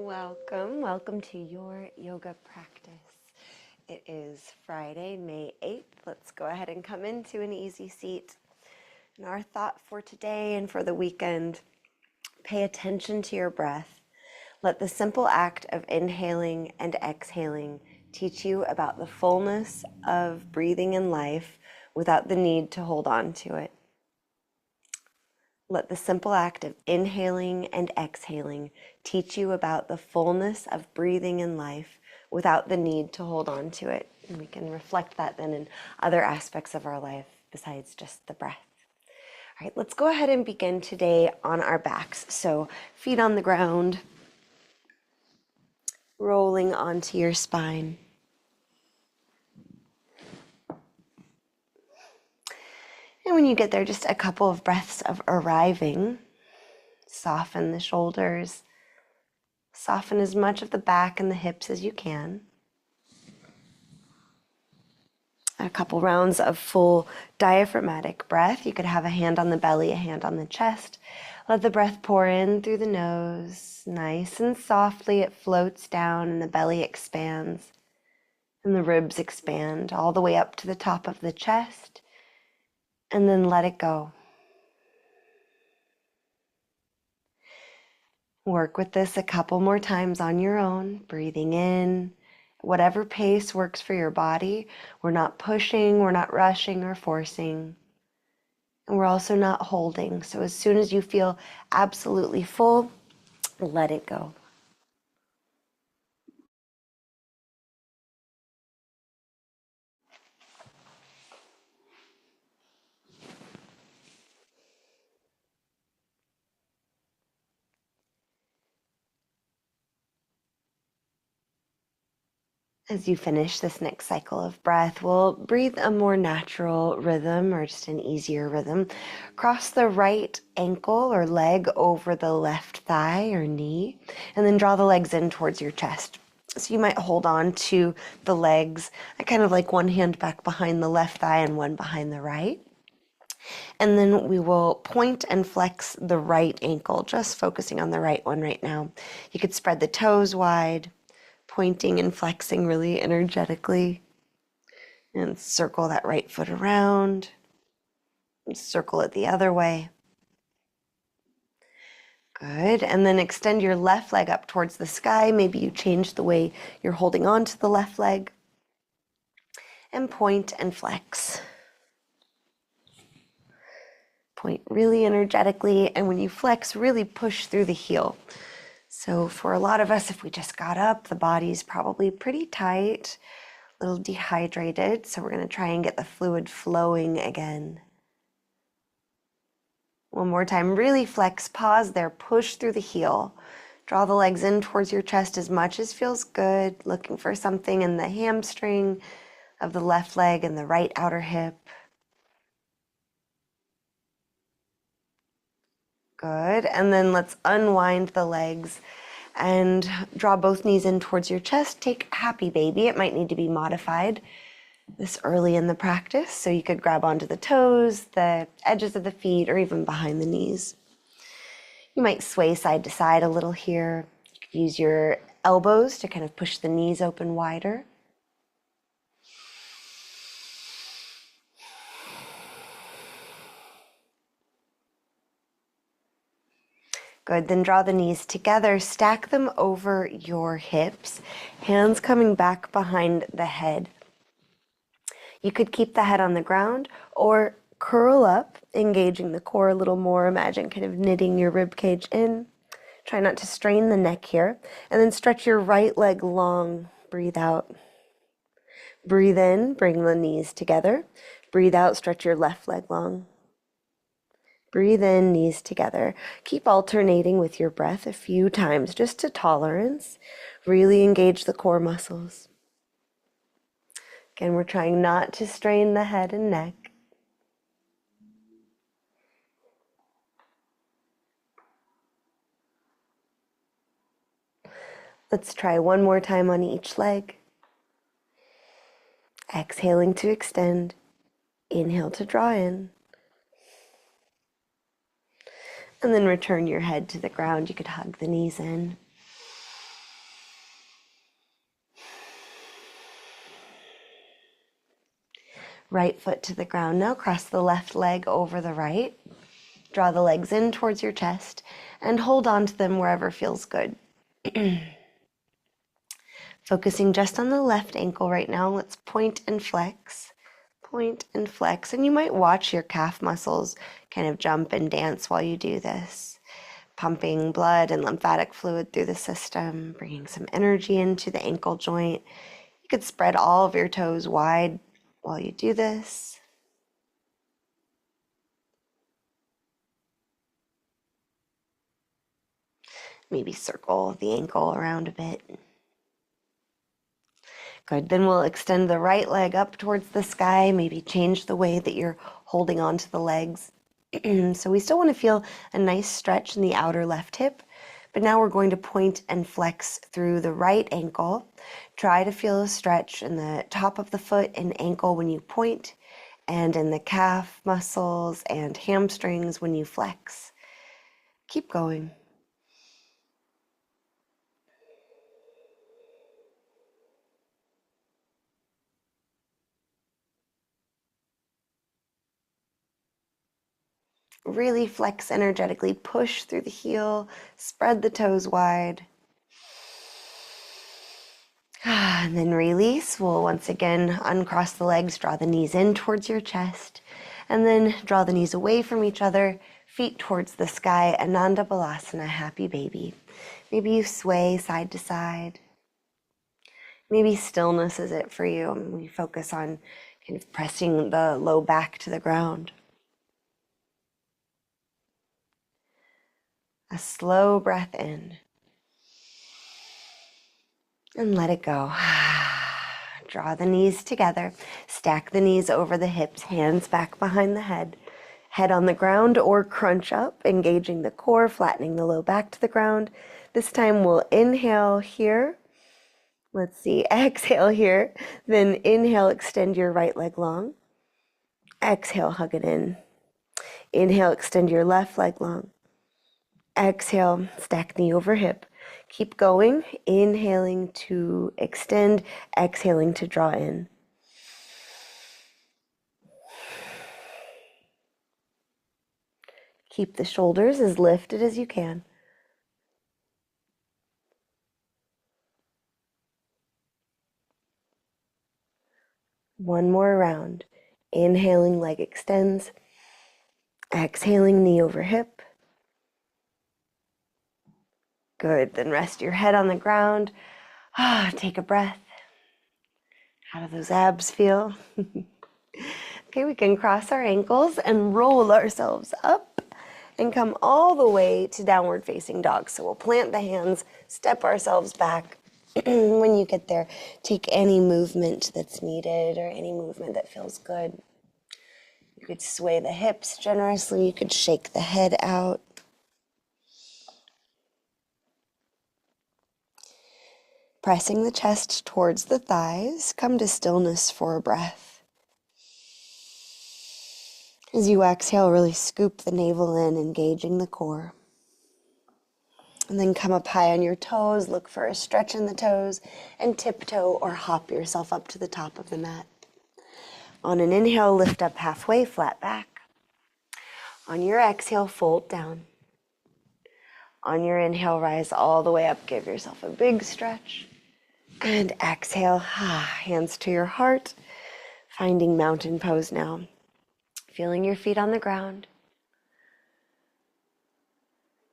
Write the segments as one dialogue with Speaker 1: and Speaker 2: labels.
Speaker 1: Welcome to your yoga practice. It is Friday, May 8th. Let's go ahead and come into an easy seat. And our thought for today and for the weekend, pay attention to your breath. Let the simple act of inhaling and exhaling teach you about the fullness of breathing in life without the need to hold on to it. Let the simple act of inhaling and exhaling teach you about the fullness of breathing in life without the need to hold on to it. And we can reflect that then in other aspects of our life besides just the breath. All right, let's go ahead and begin today on our backs. So feet on the ground, rolling onto your spine. And when you get there, just a couple of breaths of arriving. Soften the shoulders. Soften as much of the back and the hips as you can. A couple rounds of full diaphragmatic breath. You could have a hand on the belly, a hand on the chest. Let the breath pour in through the nose. Nice and softly it floats down and the belly expands. And the ribs expand all the way up to the top of the chest. And then let it go. Work with this a couple more times on your own, breathing in, whatever pace works for your body. We're not pushing, we're not rushing or forcing, and we're also not holding. So as soon as you feel absolutely full, let it go. As you finish this next cycle of breath, we'll breathe a more natural rhythm or just an easier rhythm. Cross the right ankle or leg over the left thigh or knee, and then draw the legs in towards your chest. So you might hold on to the legs. I kind of like one hand back behind the left thigh and one behind the right. And then we will point and flex the right ankle, just focusing on the right one right now. You could spread the toes wide, pointing and flexing really energetically, and circle that right foot around, and circle it the other way. Good, and then extend your left leg up towards the sky. Maybe you change the way you're holding on to the left leg, and point and flex. Point really energetically, and when you flex, really push through the heel. So for a lot of us, if we just got up, the body's probably pretty tight, a little dehydrated. So we're going to try and get the fluid flowing again. One more time, really flex, pause there, push through the heel. Draw the legs in towards your chest as much as feels good, looking for something in the hamstring of the left leg and the right outer hip. Good, and then let's unwind the legs and draw both knees in towards your chest. Take happy baby. It might need to be modified this early in the practice. So you could grab onto the toes, the edges of the feet, or even behind the knees. You might sway side to side a little here. You could use your elbows to kind of push the knees open wider. Good, then draw the knees together, stack them over your hips, hands coming back behind the head. You could keep the head on the ground or curl up, engaging the core a little more. Imagine kind of knitting your rib cage in. Try not to strain the neck here. And then stretch your right leg long. Breathe out. Breathe in, bring the knees together. Breathe out, stretch your left leg long. Breathe in, knees together. Keep alternating with your breath a few times, just to tolerance. Really engage the core muscles. Again, we're trying not to strain the head and neck. Let's try one more time on each leg. Exhaling to extend. Inhale to draw in. And then return your head to the ground. You could hug the knees in. Right foot to the ground now. Cross the left leg over the right. Draw the legs in towards your chest and hold on to them wherever feels good. Focusing just on the left ankle right now. Let's point and flex. Point and flex. And you might watch your calf muscles kind of jump and dance while you do this. Pumping blood and lymphatic fluid through the system, bringing some energy into the ankle joint. You could spread all of your toes wide while you do this. Maybe circle the ankle around a bit. Good. Then we'll extend the right leg up towards the sky, maybe change the way that you're holding on to the legs. So we still want to feel a nice stretch in the outer left hip, but now we're going to point and flex through the right ankle. Try to feel a stretch in the top of the foot and ankle when you point, and in the calf muscles and hamstrings when you flex. Keep going. Really flex energetically, push through the heel, spread the toes wide. And then release. We'll once again uncross the legs, draw the knees in towards your chest, and then draw the knees away from each other, feet towards the sky, Ananda Balasana, happy baby. Maybe you sway side to side. Maybe stillness is it for you, and we focus on kind of pressing the low back to the ground. A slow breath in. And let it go. Draw the knees together. Stack the knees over the hips, hands back behind the head. Head on the ground or crunch up, engaging the core, flattening the low back to the ground. This time we'll inhale here. Let's see, exhale here. Then inhale, extend your right leg long. Exhale, hug it in. Inhale, extend your left leg long. Exhale, stack knee over hip. Keep going, inhaling to extend, exhaling to draw in. Keep the shoulders as lifted as you can. One more round. Inhaling, leg extends. Exhaling, knee over hip. Good, then rest your head on the ground. Take a breath. How do those abs feel? Okay, we can cross our ankles and roll ourselves up and come all the way to downward facing dog. So we'll plant the hands, step ourselves back. When you get there, take any movement that's needed or any movement that feels good. You could sway the hips generously. You could shake the head out. Pressing the chest towards the thighs, come to stillness for a breath. As you exhale, really scoop the navel in, engaging the core. And then come up high on your toes, look for a stretch in the toes, and tiptoe or hop yourself up to the top of the mat. On an inhale, lift up halfway, flat back. On your exhale, fold down. On your inhale, rise all the way up, give yourself a big stretch. And exhale, hands to your heart, finding mountain pose now. Feeling your feet on the ground.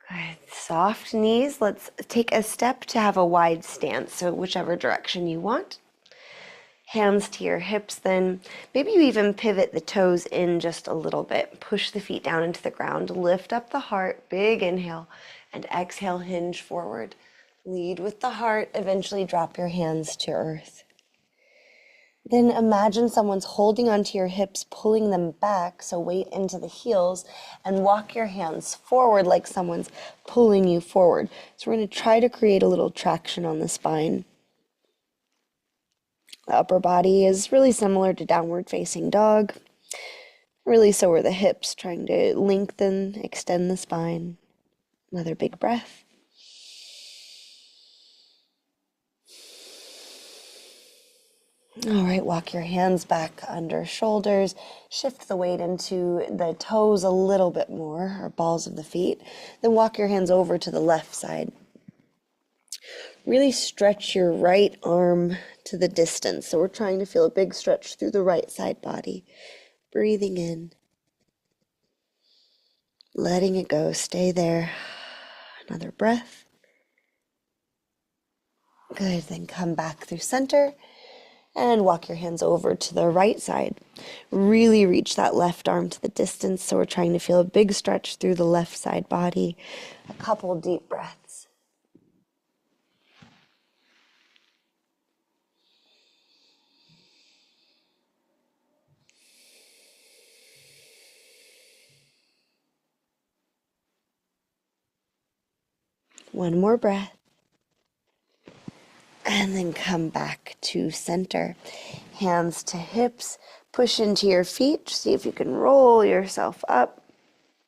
Speaker 1: Good. Soft knees. Let's take a step to have a wide stance, so whichever direction you want. Hands to your hips then. Maybe you even pivot the toes in just a little bit. Push the feet down into the ground. Lift up the heart. Big inhale. And exhale, hinge forward. Lead with the heart. Eventually drop your hands to earth. Then imagine someone's holding onto your hips, pulling them back, so weight into the heels, and walk your hands forward like someone's pulling you forward. So we're going to try to create a little traction on the spine. The upper body is really similar to downward facing dog. Really so are the hips, trying to lengthen, extend the spine. Another big breath. All right, walk your hands back under shoulders. Shift the weight into the toes a little bit more, or balls of the feet. Then walk your hands over to the left side. Really stretch your right arm to the distance. So we're trying to feel a big stretch through the right side body. Breathing in. Letting it go. Stay there. Another breath. Good. Then come back through center and walk your hands over to the right side. Really reach that left arm to the distance. So we're trying to feel a big stretch through the left side body. A couple deep breaths. One more breath. And then come back to center. Hands to hips. Push into your feet. See if you can roll yourself up.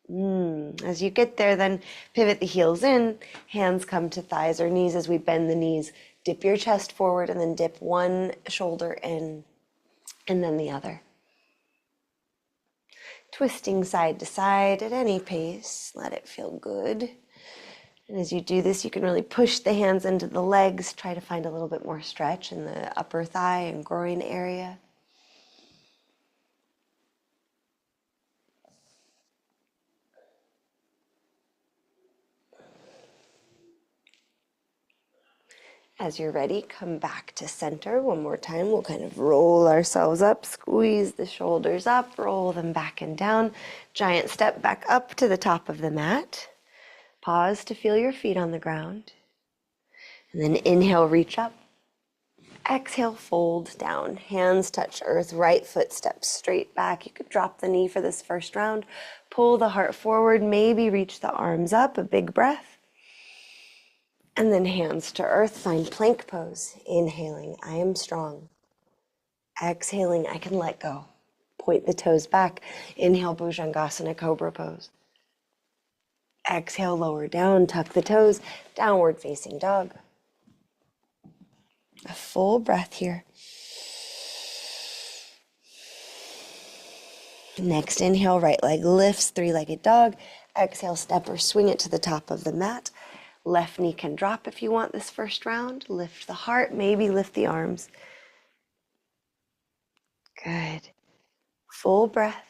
Speaker 1: As you get there, then pivot the heels in. Hands come to thighs or knees as we bend the knees. Dip your chest forward and then dip one shoulder in and then the other. Twisting side to side at any pace. Let it feel good. And as you do this, you can really push the hands into the legs. Try to find a little bit more stretch in the upper thigh and groin area. As you're ready, come back to center one more time. We'll kind of roll ourselves up, squeeze the shoulders up, roll them back and down. Giant step back up to the top of the mat. Pause to feel your feet on the ground. And then inhale, reach up. Exhale, fold down. Hands touch earth, right foot steps straight back. You could drop the knee for this first round. Pull the heart forward, maybe reach the arms up, a big breath. And then hands to earth, find plank pose. Inhaling, I am strong. Exhaling, I can let go. Point the toes back. Inhale, Bhujangasana, cobra pose. Exhale, lower down, tuck the toes, downward facing dog. A full breath here. Next inhale, right leg lifts, three-legged dog. Exhale, step or swing it to the top of the mat. Left knee can drop if you want this first round. Lift the heart, maybe lift the arms. Good. Full breath.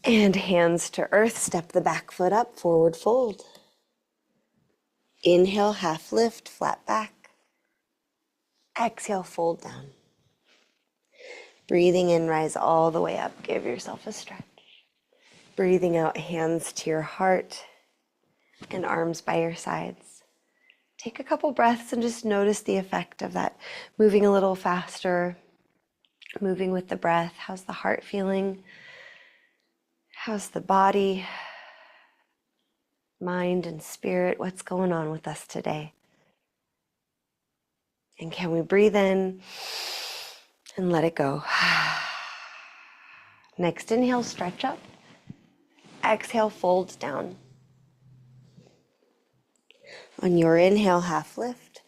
Speaker 1: And hands to earth, step the back foot up, forward fold. Inhale, half lift, flat back. Exhale, fold down. Breathing in, rise all the way up. Give yourself a stretch. Breathing out, hands to your heart and arms by your sides. Take a couple breaths and just notice the effect of that. Moving a little faster, moving with the breath. How's the heart feeling? How's the body, mind, and spirit? What's going on with us today? And can we breathe in and let it go? Next inhale, stretch up. Exhale, fold down. On your inhale, half lift.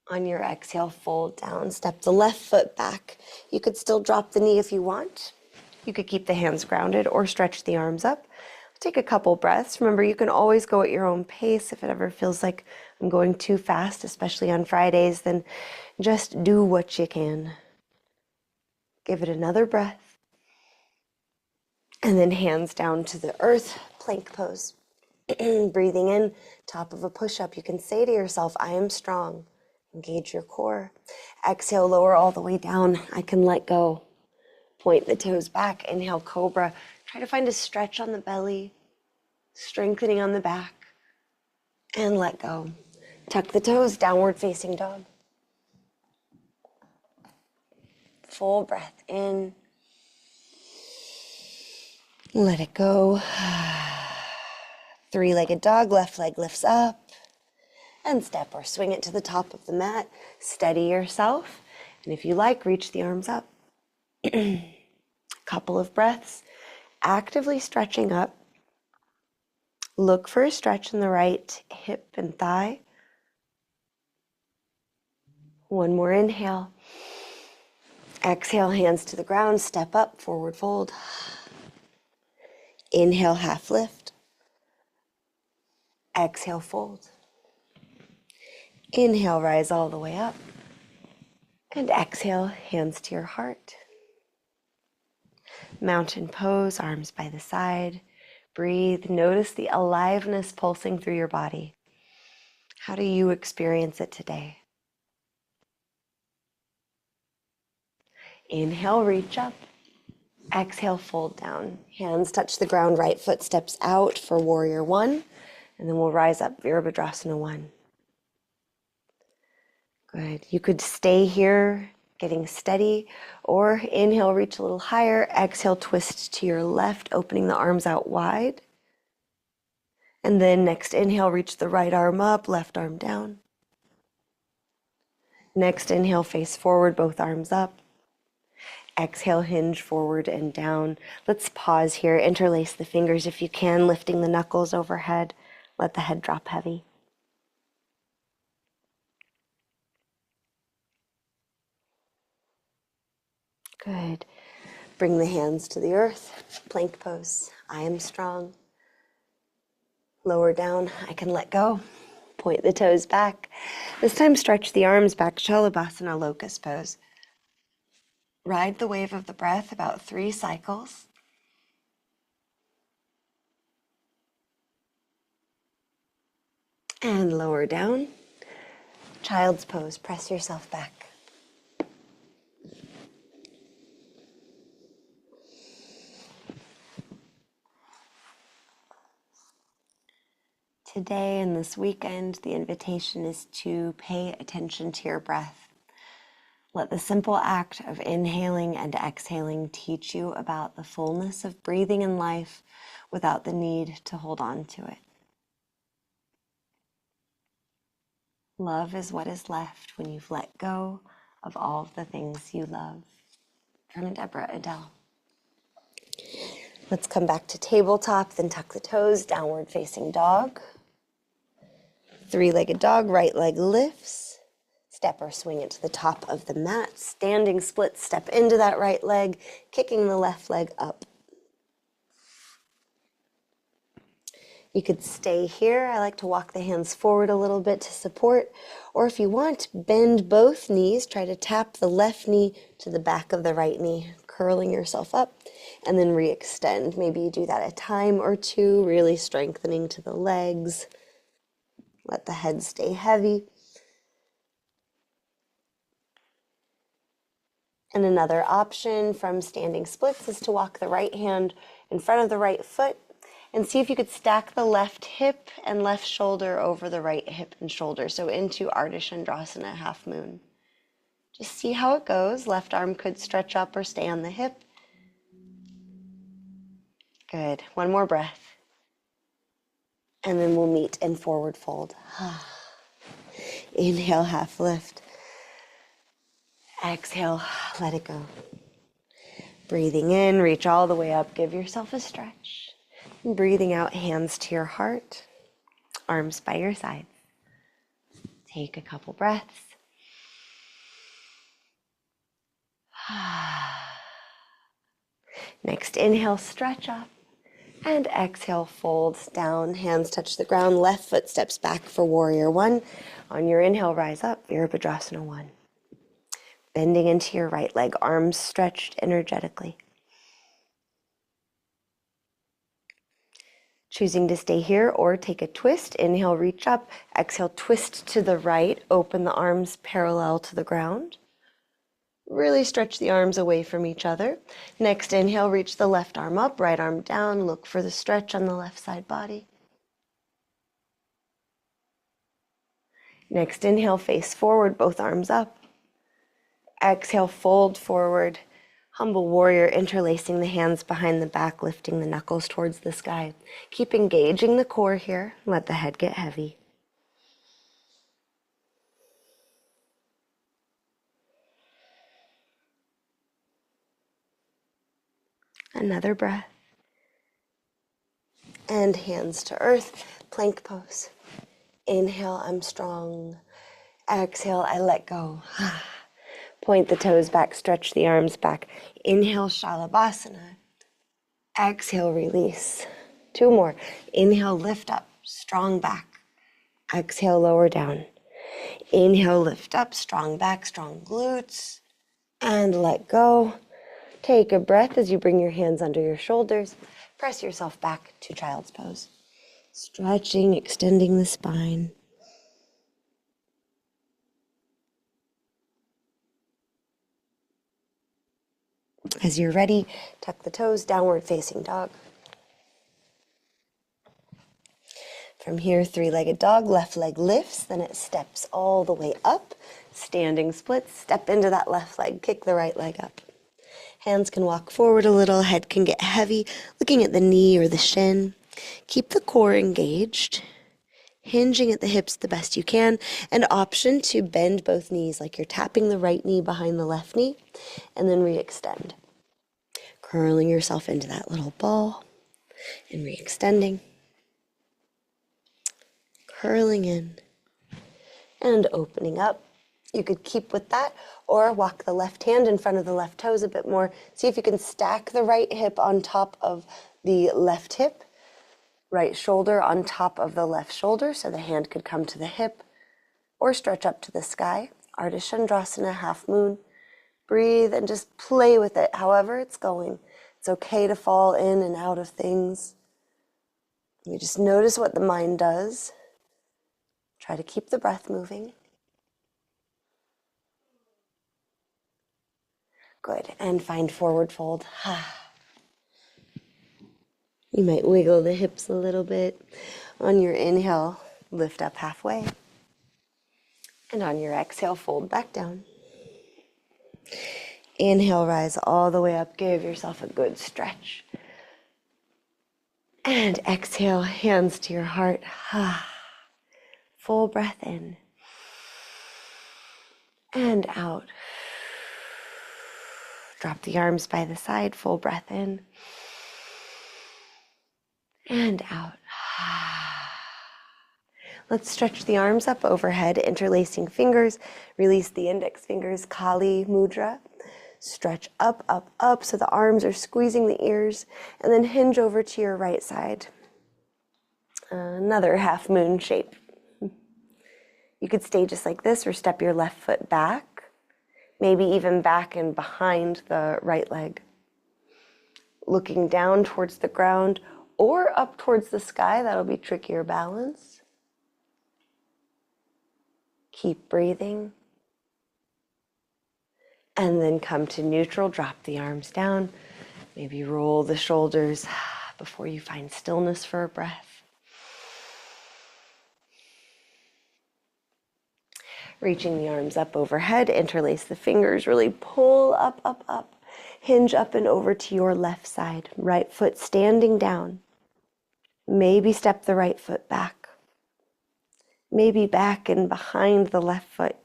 Speaker 1: On your exhale, fold down. Step the left foot back. You could still drop the knee if you want. You could keep the hands grounded or stretch the arms up. Take a couple breaths. Remember, you can always go at your own pace. If it ever feels like I'm going too fast, especially on Fridays, then just do what you can. Give it another breath. And then hands down to the earth, plank pose. Breathing in, top of a push-up. You can say to yourself, I am strong. Engage your core. Exhale, lower all the way down. I can let go. Point the toes back. Inhale, cobra. Try to find a stretch on the belly, strengthening on the back, and let go. Tuck the toes, downward facing dog. Full breath in. Let it go. Three-legged dog, left leg lifts up. And step or swing it to the top of the mat. Steady yourself. And if you like, reach the arms up. Couple of breaths. Actively stretching up. Look for a stretch in the right hip and thigh. One more inhale. Exhale, hands to the ground, step up, forward fold. Inhale, half lift. Exhale, fold. Inhale, rise all the way up. And exhale, hands to your heart. Mountain pose, arms by the side. Breathe. Notice the aliveness pulsing through your body. How do you experience it today? Inhale, reach up. Exhale, fold down. Hands touch the ground, right foot steps out for warrior one. And then we'll rise up, Virabhadrasana 1. Good. You could stay here, getting steady, or inhale, reach a little higher. Exhale, twist to your left, opening the arms out wide. And then next inhale, reach the right arm up, left arm down. Next inhale, face forward, both arms up. Exhale, hinge forward and down. Let's pause here, interlace the fingers if you can, lifting the knuckles overhead. Let the head drop heavy. Good. Bring the hands to the earth, plank pose. I am strong. Lower down, I can let go. Point the toes back. This time stretch the arms back, Shalabhasana, locust pose. Ride the wave of the breath about 3 cycles. And lower down. Child's pose, press yourself back. Today and this weekend, the invitation is to pay attention to your breath. Let the simple act of inhaling and exhaling teach you about the fullness of breathing in life without the need to hold on to it. Love is what is left when you've let go of all of the things you love. From Deborah Adele. Let's come back to tabletop, then tuck the toes, downward facing dog. 3-legged dog, right leg lifts. Step or swing it to the top of the mat. Standing split, step into that right leg, kicking the left leg up. You could stay here. I like to walk the hands forward a little bit to support. Or if you want, bend both knees. Try to tap the left knee to the back of the right knee, curling yourself up, and then re-extend. Maybe you do that a time or two, really strengthening to the legs. Let the head stay heavy. And another option from standing splits is to walk the right hand in front of the right foot and see if you could stack the left hip and left shoulder over the right hip and shoulder. So into Ardha Chandrasana, half moon. Just see how it goes. Left arm could stretch up or stay on the hip. Good. One more breath. And then we'll meet in forward fold. Inhale, half lift. Exhale, let it go. Breathing in, reach all the way up. Give yourself a stretch. And breathing out, hands to your heart. Arms by your sides. Take a couple breaths. Next, inhale, stretch up. And exhale, fold down. Hands touch the ground. Left foot steps back for warrior one. On your inhale, rise up. Virabhadrasana 1. Bending into your right leg, arms stretched energetically. Choosing to stay here or take a twist. Inhale, reach up. Exhale, twist to the right. Open the arms parallel to the ground. Really stretch the arms away from each other. Next inhale, reach the left arm up, right arm down. Look for the stretch on the left side body. Next inhale, face forward, both arms up. Exhale, fold forward. Humble warrior, interlacing the hands behind the back, lifting the knuckles towards the sky. Keep engaging the core here. Let the head get heavy. Another breath. And hands to earth, plank pose. Inhale, I'm strong. Exhale, I let go. Point the toes back, stretch the arms back. Inhale, Shalabhasana. Exhale, release. 2 more. Inhale, lift up, strong back. Exhale, lower down. Inhale, lift up, strong back, strong glutes. And let go. Take a breath as you bring your hands under your shoulders. Press yourself back to child's pose. Stretching, extending the spine. As you're ready, tuck the toes, downward facing dog. From here, 3-legged dog, left leg lifts, then it steps all the way up. Standing splits, step into that left leg, kick the right leg up. Hands can walk forward a little, head can get heavy, looking at the knee or the shin. Keep the core engaged, hinging at the hips the best you can, and option to bend both knees like you're tapping the right knee behind the left knee, and then re-extend. Curling yourself into that little ball and re-extending. Curling in and opening up. You could keep with that or walk the left hand in front of the left toes a bit more. See if you can stack the right hip on top of the left hip, right shoulder on top of the left shoulder, so the hand could come to the hip, or stretch up to the sky. Ardha Chandrasana, half moon. Breathe and just play with it, however it's going. It's okay to fall in and out of things. You just notice what the mind does. Try to keep the breath moving. Good, and find forward fold. You might wiggle the hips a little bit. On your inhale, lift up halfway. And on your exhale, fold back down. Inhale, rise all the way up. Give yourself a good stretch. And exhale, hands to your heart. Full breath in. And out. Drop the arms by the side, full breath in. And out. Let's stretch the arms up overhead, interlacing fingers. Release the index fingers, Kali Mudra. Stretch up, up, up, so the arms are squeezing the ears. And then hinge over to your right side. Another half moon shape. You could stay just like this or step your left foot back. Maybe even back and behind the right leg. Looking down towards the ground or up towards the sky. That'll be trickier balance. Keep breathing. And then come to neutral. Drop the arms down. Maybe roll the shoulders before you find stillness for a breath. Reaching the arms up overhead, interlace the fingers, really pull up, up, up. Hinge up and over to your left side. Right foot standing down. Maybe step the right foot back. Maybe back and behind the left foot.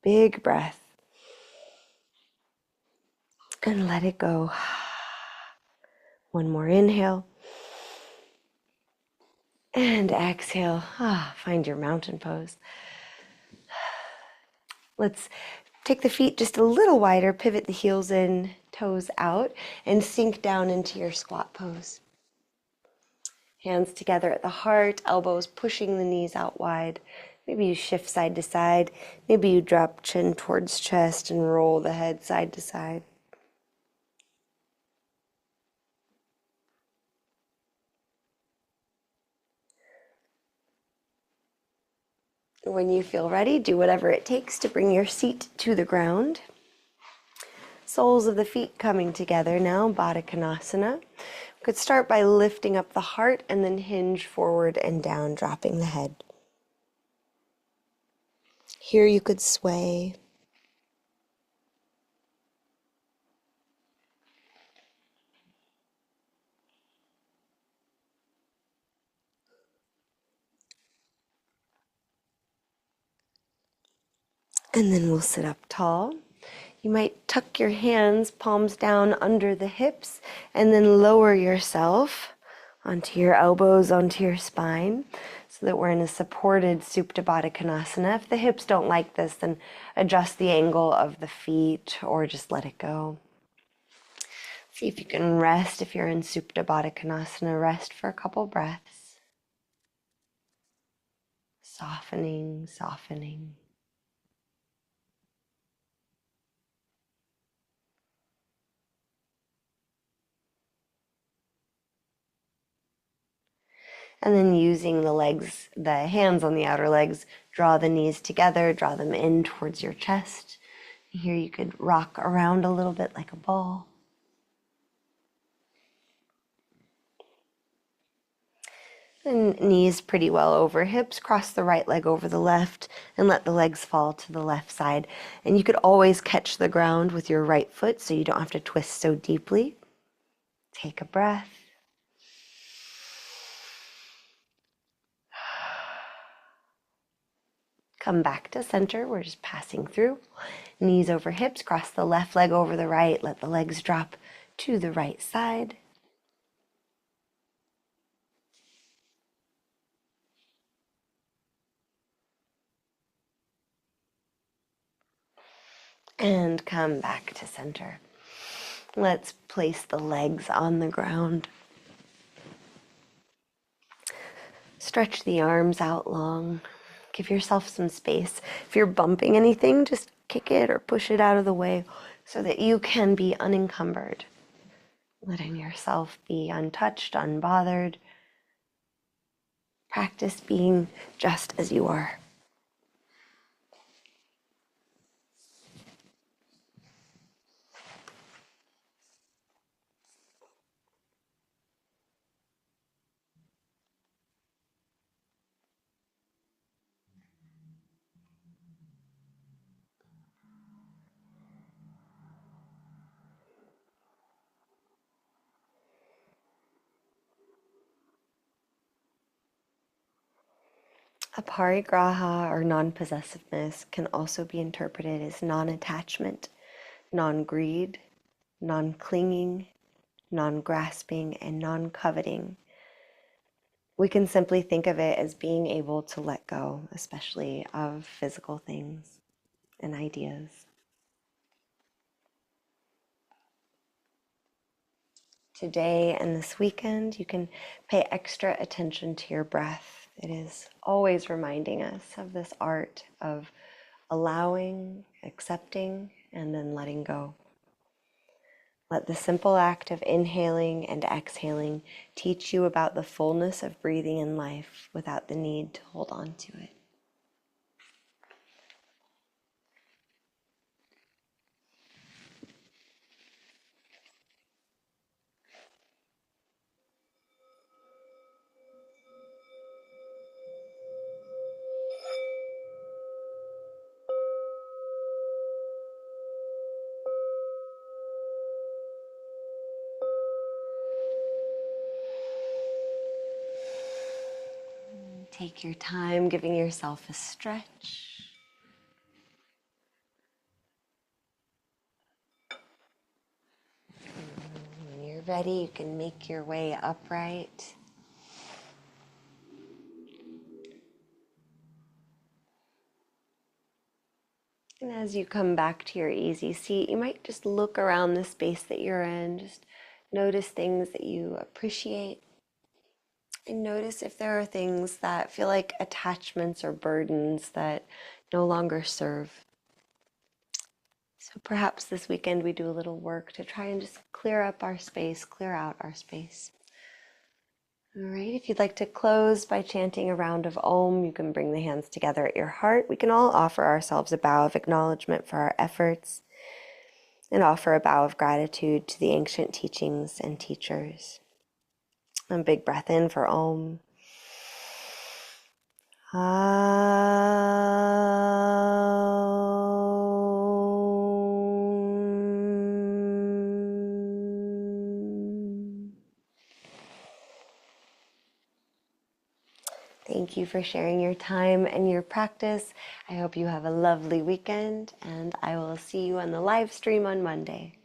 Speaker 1: Big breath. And let it go. One more inhale. And exhale. Find your mountain pose. Let's take the feet just a little wider, pivot the heels in, toes out, and sink down into your squat pose. Hands together at the heart, elbows pushing the knees out wide. Maybe you shift side to side. Maybe you drop chin towards chest and roll the head side to side. When you feel ready, do whatever it takes to bring your seat to the ground. Soles of the feet coming together now, Baddha Konasana. We could start by lifting up the heart and then hinge forward and down, dropping the head. Here you could sway. And then we'll sit up tall. You might tuck your hands, palms down under the hips, and then lower yourself onto your elbows, onto your spine, so that we're in a supported Supta Baddha Konasana. If the hips don't like this, then adjust the angle of the feet or just let it go. See if you can rest. If you're in Supta Baddha Konasana, rest for a couple breaths. Softening, softening. And then using the legs, the hands on the outer legs, draw the knees together, draw them in towards your chest. Here you could rock around a little bit like a ball. And knees pretty well over hips, cross the right leg over the left and let the legs fall to the left side. And you could always catch the ground with your right foot so you don't have to twist so deeply. Take a breath. Come back to center. We're just passing through. Knees over hips, cross the left leg over the right. Let the legs drop to the right side. And come back to center. Let's place the legs on the ground. Stretch the arms out long. Give yourself some space. If you're bumping anything, just kick it or push it out of the way so that you can be unencumbered. Letting yourself be untouched, unbothered. Practice being just as you are. Aparigraha, or non-possessiveness, can also be interpreted as non-attachment, non-greed, non-clinging, non-grasping, and non-coveting. We can simply think of it as being able to let go, especially of physical things and ideas. Today and this weekend, you can pay extra attention to your breath. It is always reminding us of this art of allowing, accepting, and then letting go. Let the simple act of inhaling and exhaling teach you about the fullness of breathing in life without the need to hold on to it. Take your time giving yourself a stretch. When you're ready, you can make your way upright. And as you come back to your easy seat, you might just look around the space that you're in. Just notice things that you appreciate. And notice if there are things that feel like attachments or burdens that no longer serve. So perhaps this weekend we do a little work to try and just clear up our space, clear out our space. All right, if you'd like to close by chanting a round of Om, you can bring the hands together at your heart. We can all offer ourselves a bow of acknowledgement for our efforts and offer a bow of gratitude to the ancient teachings and teachers. A big breath in for Om. Thank you for sharing your time and your practice. I hope you have a lovely weekend, and I will see you on the live stream on Monday.